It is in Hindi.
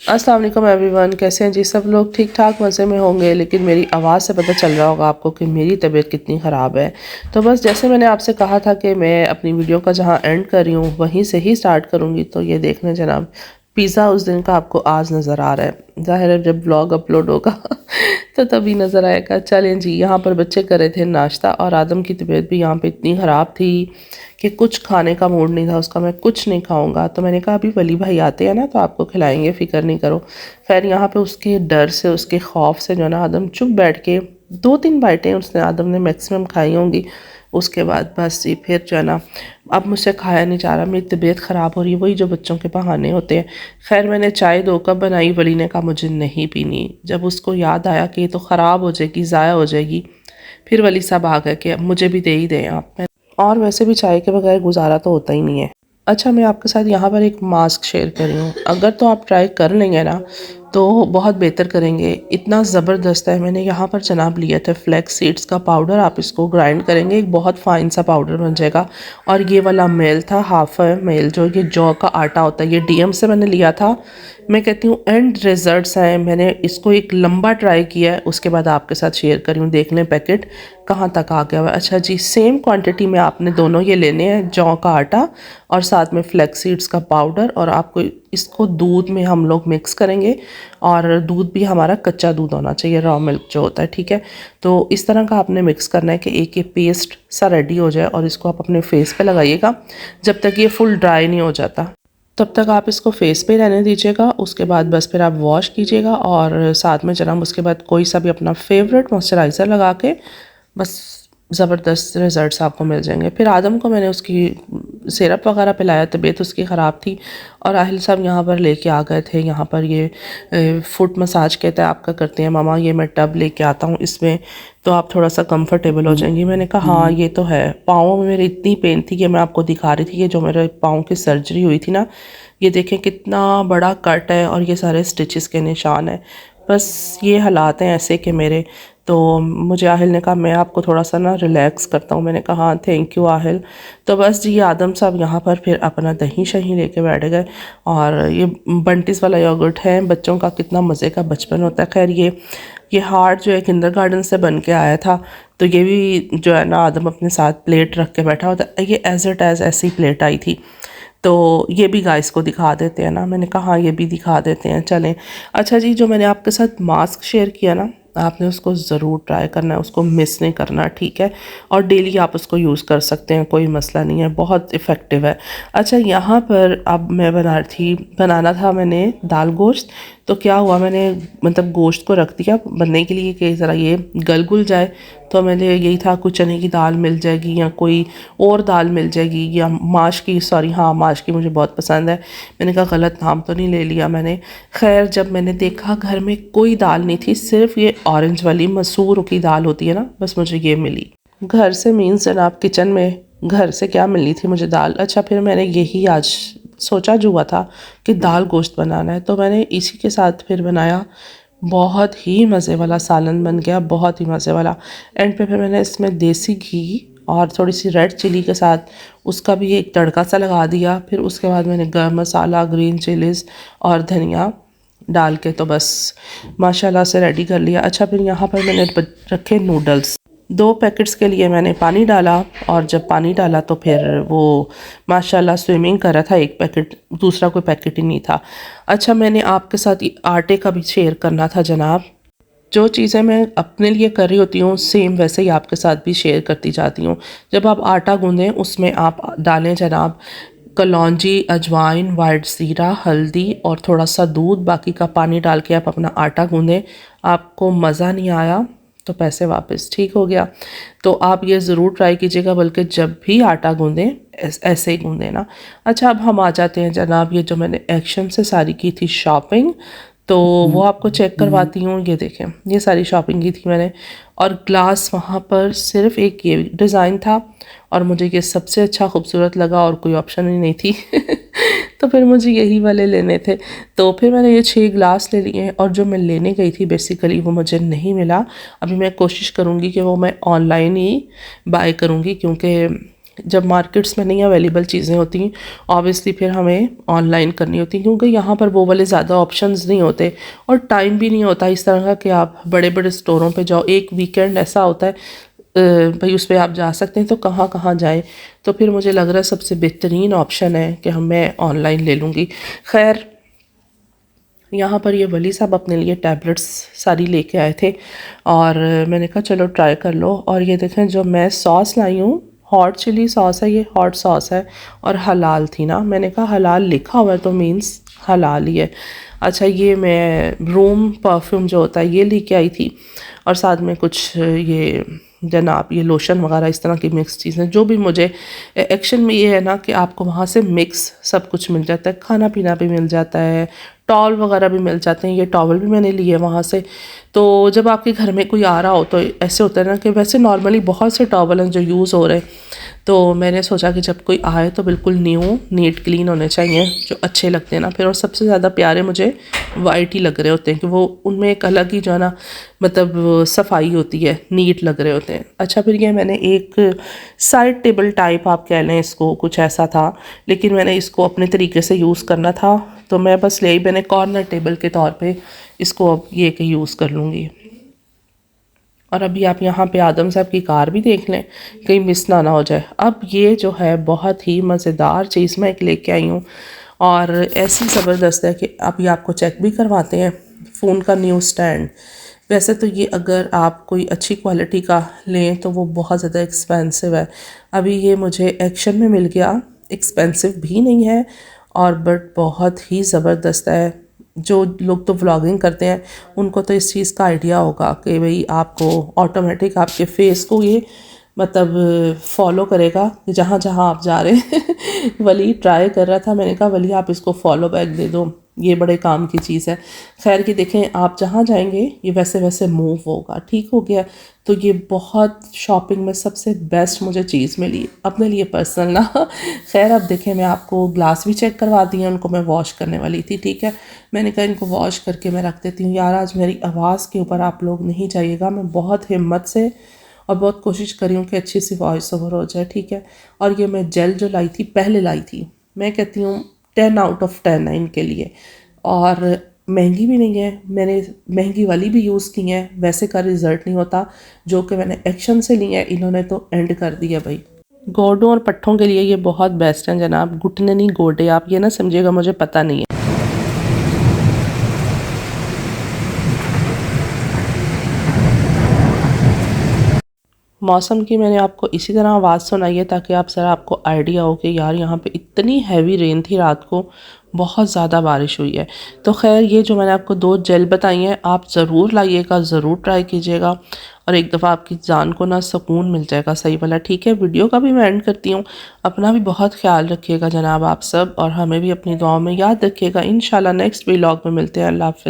अस्सलाम वालेकुम एवरीवन, कैसे हैं जी सब लोग? ठीक ठाक मज़े में होंगे। लेकिन मेरी आवाज़ से पता चल रहा होगा आपको कि मेरी तबीयत कितनी ख़राब है। तो बस जैसे मैंने आपसे कहा था कि मैं अपनी वीडियो का जहाँ एंड कर रही हूँ वहीं से ही स्टार्ट करूँगी। तो ये देख लें जनाब, पिज़्ज़ा उस दिन का आपको आज नज़र आ रहा है। ज़ाहिर है जब ब्लॉग अपलोड होगा तो तभी नज़र आएगा। चलें जी, यहाँ पर बच्चे कर रहे थे नाश्ता और आदम की तबीयत भी यहाँ पे इतनी ख़राब थी कि कुछ खाने का मूड नहीं था उसका। मैं कुछ नहीं खाऊंगा, तो मैंने कहा अभी वली भाई आते हैं ना तो आपको खिलाएंगे, फ़िक्र नहीं करो। खैर यहाँ पे उसके डर से, उसके खौफ से जो है ना, आदम चुप बैठ के 2-3 बाइटें उसने, आदम ने मैक्सिमम खाई होंगी। उसके बाद बस जी फिर जो है ना, अब मुझसे खाया नहीं जा रहा, मेरी तबीयत ख़राब हो रही है। वही जो बच्चों के बहाने होते हैं। खैर मैंने चाय 2 कप बनाई, वली ने कहा मुझे नहीं पीनी। जब उसको याद आया कि ये तो ख़राब हो जाएगी, ज़ाया हो जाएगी, फिर वली साहब आ गए कि अब मुझे भी दे ही दें आप। और वैसे भी चाय के बगैर गुजारा तो होता ही नहीं है। अच्छा, मैं आपके साथ यहाँ पर एक मास्क शेयर कर रही हूँ। अगर तो आप ट्राई कर लेंगे ना तो बहुत बेहतर करेंगे। इतना ज़बरदस्त है। मैंने यहाँ पर जनाब लिया था फ्लैक्स सीड्स का पाउडर। आप इसको ग्राइंड करेंगे, एक बहुत फाइन सा पाउडर बन जाएगा। और ये वाला मेल था, हाफ मेल, जो ये जौ का आटा होता है, ये डीएम से मैंने लिया था। मैं कहती हूँ एंड रिजल्ट्स हैं। मैंने इसको एक लंबा ट्राई किया है, उसके बाद आपके साथ शेयर करी हूँ। देख लें पैकेट कहाँ तक आ गया हुआ है। अच्छा जी, सेम क्वांटिटी में आपने दोनों ये लेने हैं, जौ का आटा और साथ में फ्लैक्स सीड्स का पाउडर। और आपको इसको दूध में हम लोग मिक्स करेंगे, और दूध भी हमारा कच्चा दूध होना चाहिए, रॉ मिल्क जो होता है, ठीक है। तो इस तरह का आपने मिक्स करना है कि एक ये पेस्ट सा रेडी हो जाए, और इसको आप अपने फेस पे लगाइएगा जब तक ये फुल ड्राई नहीं हो जाता। तब तक आप इसको फेस पे रहने दीजिएगा। उसके बाद बस फिर आप वॉश कीजिएगा, और साथ में जनाब उसके बाद कोई सा भी अपना फेवरेट मॉइस्चराइज़र लगा के बस ज़बरदस्त रिज़ल्ट्स आपको मिल जाएंगे। फिर आदम को मैंने उसकी सिरप वगैरह पिलाया, तबीयत उसकी ख़राब थी। और आहिल साहब यहाँ पर लेके आ गए थे। यहाँ पर ये फुट मसाज कहते हैं आपका, करते हैं मामा, ये मैं टब लेके आता हूँ, इसमें तो आप थोड़ा सा कंफर्टेबल हो जाएंगी। मैंने कहा हाँ ये तो है। पाँवों में मेरी इतनी पेन थी कि मैं आपको दिखा रही थी कि जो मेरे पाँव की सर्जरी हुई थी ना, ये देखें कितना बड़ा कट है और ये सारे स्टिचेस के निशान हैं। बस ये हालात हैं ऐसे कि मेरे, तो मुझे आहिल ने कहा मैं आपको थोड़ा सा ना रिलैक्स करता हूँ। मैंने कहा हाँ थैंक यू आहिल। तो बस जी आदम साहब यहाँ पर फिर अपना दही शही लेके बैठ गए। और ये बंटीज़ वाला योगर्ट है, बच्चों का कितना मज़े का बचपन होता है। खैर ये हार्ट जो है किंडरगार्टन से बन के आया था, तो ये भी जो है ना आदम अपने साथ प्लेट रख के बैठा होता है। ये एज इट एज ऐसी प्लेट आई थी। तो ये भी गाइस को दिखा देते हैं ना। मैंने कहा हाँ ये भी दिखा देते हैं, चलें। अच्छा जी, जो मैंने आपके साथ मास्क शेयर किया ना, आपने उसको ज़रूर ट्राई करना है, उसको मिस नहीं करना, ठीक है। और डेली आप उसको यूज़ कर सकते हैं, कोई मसला नहीं है, बहुत इफ़ेक्टिव है। अच्छा, यहाँ पर अब मैं बनाना था मैंने दाल गोश्त। तो क्या हुआ, मैंने मतलब गोश्त को रख दिया बनने के लिए कि ज़रा ये गल गुल जाए। तो मैंने यही था कुछ चने की दाल मिल जाएगी या कोई और दाल मिल जाएगी, या माश की, सॉरी हाँ माश की मुझे बहुत पसंद है। मैंने कहा गलत नाम तो नहीं ले लिया मैंने। खैर जब मैंने देखा घर में कोई दाल नहीं थी, सिर्फ ये ऑरेंज वाली मसूर की दाल होती है ना, बस मुझे ये मिली। घर से मीन्स जनाब किचन में घर से क्या मिली थी मुझे, दाल। अच्छा, फिर मैंने यही आज सोचा जो हुआ था कि दाल गोश्त बनाना है, तो मैंने इसी के साथ फिर बनाया। बहुत ही मज़े वाला सालन बन गया, बहुत ही मज़े वाला। एंड पे फिर मैंने इसमें देसी घी और थोड़ी सी रेड चिली के साथ उसका भी एक तड़का सा लगा दिया। फिर उसके बाद मैंने गरम मसाला, ग्रीन चिलीज़ और धनिया डाल के तो बस माशाल्लाह से रेडी कर लिया। अच्छा, फिर यहाँ पर मैंने रखे नूडल्स। 2 पैकेट्स के लिए मैंने पानी डाला, और जब पानी डाला तो फिर वो माशाल्लाह स्विमिंग कर रहा था एक पैकेट, दूसरा कोई पैकेट ही नहीं था। अच्छा, मैंने आपके साथ आटे का भी शेयर करना था जनाब। जो चीज़ें मैं अपने लिए कर रही होती हूँ सेम वैसे ही आपके साथ भी शेयर करती जाती हूँ। जब आप आटा गूँधें उसमें आप डालें जनाब कलौंजी, अजवाइन, वाइट ज़ीरा, हल्दी और थोड़ा सा दूध, बाकी का पानी डाल के आप अपना आटा गूँधें। आपको मज़ा नहीं आया तो पैसे वापस, ठीक हो गया। तो आप ये ज़रूर ट्राई कीजिएगा, बल्कि जब भी आटा गूँधें ऐसे ही गूँधें ना। अच्छा, अब हम आ जाते हैं जनाब, ये जो मैंने एक्शन से सारी की थी शॉपिंग, तो वो आपको चेक करवाती हूँ। ये देखें, ये सारी शॉपिंग की थी मैंने। और ग्लास वहाँ पर सिर्फ एक ये डिज़ाइन था, और मुझे ये सबसे अच्छा खूबसूरत लगा, और कोई ऑप्शन ही नहीं थी तो फिर मुझे यही वाले लेने थे। तो फिर मैंने ये 6 ग्लास ले लिए, और जो मैं लेने गई थी बेसिकली वो मुझे नहीं मिला। अभी मैं कोशिश करूँगी कि वो मैं ऑनलाइन ही बाय करूँगी, क्योंकि जब मार्केट्स में नहीं अवेलेबल चीज़ें होती ऑब्वियसली फिर हमें ऑनलाइन करनी होती क्योंकि यहाँ पर वो वाले ज़्यादा ऑप्शंस नहीं होते और टाइम भी नहीं होता इस तरह का कि आप बड़े बड़े स्टोरों पे जाओ। एक वीकेंड ऐसा होता है भाई उस पर आप जा सकते हैं तो कहाँ कहाँ जाएं। तो फिर मुझे लग रहा है सबसे बेहतरीन ऑप्शन है कि मैं ऑनलाइन ले लूँगी। खैर यहाँ पर ये वली साहब अपने लिए टैबलेट्स सारी लेके आए थे और मैंने कहा चलो ट्राई कर लो। और ये देखें जो मैं सॉस लाई हूँ हॉट चिली सॉस है, ये हॉट सॉस है और हलाल थी ना, मैंने कहा हलाल लिखा हुआ है तो मीन्स हलाल ही है। अच्छा ये मैं रूम परफ्यूम जो होता है ये लेके आई थी और साथ में कुछ ये जनाब ये लोशन वगैरह इस तरह की मिक्स चीज़ें जो भी मुझे एक्शन में ये है ना कि आपको वहाँ से मिक्स सब कुछ मिल जाता है, खाना पीना भी मिल जाता है, टॉवल वगैरह भी मिल जाते हैं। ये टॉवल भी मैंने लिए वहाँ से। तो जब आपके घर में कोई आ रहा हो तो ऐसे होता है ना कि वैसे नॉर्मली बहुत से टॉवल हैं जो यूज़ हो रहे हैं, तो मैंने सोचा कि जब कोई आए तो बिल्कुल न्यू नीट क्लीन होने चाहिए जो अच्छे लगते हैं ना फिर। और सबसे ज़्यादा प्यारे मुझे वाइट ही लग रहे होते हैं कि वो उनमें एक अलग ही जो है ना मतलब सफाई होती है, नीट लग रहे होते हैं। अच्छा फिर ये मैंने एक साइड टेबल टाइप आप कह लें इसको, कुछ ऐसा था लेकिन मैंने इसको अपने तरीके से यूज़ करना था तो मैं बस ले ही मैंने कॉर्नर टेबल के तौर पे इसको अब ये कि यूज़ कर लूँगी। और अभी आप यहाँ पे आदम साहब की कार भी देख लें कहीं मिस ना हो जाए। अब ये जो है बहुत ही मज़ेदार चीज़ मैं एक लेके आई हूँ और ऐसी ज़बरदस्त है कि अभी आपको चेक भी करवाते हैं फ़ोन का न्यू स्टैंड। वैसे तो ये अगर आप कोई अच्छी क्वालिटी का लें तो वो बहुत ज़्यादा एक्सपेंसिव है, अभी ये मुझे एक्शन में मिल गया, एक्सपेंसिव भी नहीं है और बट बहुत ही ज़बरदस्त है। जो लोग तो व्लॉगिंग करते हैं उनको तो इस चीज़ का आइडिया होगा कि भाई आपको ऑटोमेटिक आपके फेस को ये मतलब फॉलो करेगा जहाँ जहाँ आप जा रहे हैं। वली ट्राई कर रहा था, मैंने कहा वली आप इसको फॉलो बैक दे दो, ये बड़े काम की चीज़ है। खैर कि देखें आप जहाँ जाएंगे ये वैसे वैसे मूव होगा, ठीक हो गया। तो ये बहुत शॉपिंग में सबसे बेस्ट मुझे चीज़ मिली अपने लिए पर्सनल ना। खैर अब देखें मैं आपको ग्लास भी चेक करवा दी हैं, उनको मैं वॉश करने वाली थी, ठीक है। मैंने कहा इनको वॉश करके मैं रख देती हूँ। यार आज मेरी आवाज़ के ऊपर आप लोग नहीं जाइएगा, मैं बहुत हिम्मत से और बहुत कोशिश करी हूँ कि अच्छी सी वॉइस ओवर हो जाए, ठीक है। और ये मैं जेल जो लाई थी पहले लाई थी, मैं कहती हूँ 10 आउट ऑफ 10 है इनके लिए और महंगी भी नहीं है। मैंने महंगी वाली भी यूज़ की हैं, वैसे का रिज़ल्ट नहीं होता। जो कि मैंने एक्शन से ली है इन्होंने तो एंड कर दिया भाई। गोडों और पट्ठों के लिए ये बहुत बेस्ट हैं जनाब, घुटने नहीं गोडे, आप ये ना समझिएगा मुझे पता नहीं है। मौसम की मैंने आपको इसी तरह आवाज़ सुनाई है ताकि आप ज़रा आपको आइडिया हो कि यार यहाँ पे इतनी हैवी रेन थी रात को, बहुत ज़्यादा बारिश हुई है। तो खैर ये जो मैंने आपको 2 जेल बताई हैं आप ज़रूर लाइएगा, ज़रूर ट्राई कीजिएगा और एक दफ़ा आपकी जान को ना सुकून मिल जाएगा सही वाला, ठीक है। वीडियो का भी मैं एंड करती हूँ। अपना भी बहुत ख्याल रखिएगा जनाब आप सब और हमें भी अपनी दुआओं में याद रखिएगा। इंशाल्लाह नेक्स्ट व्लॉग में मिलते हैं। अल्लाह हाफ़िज़।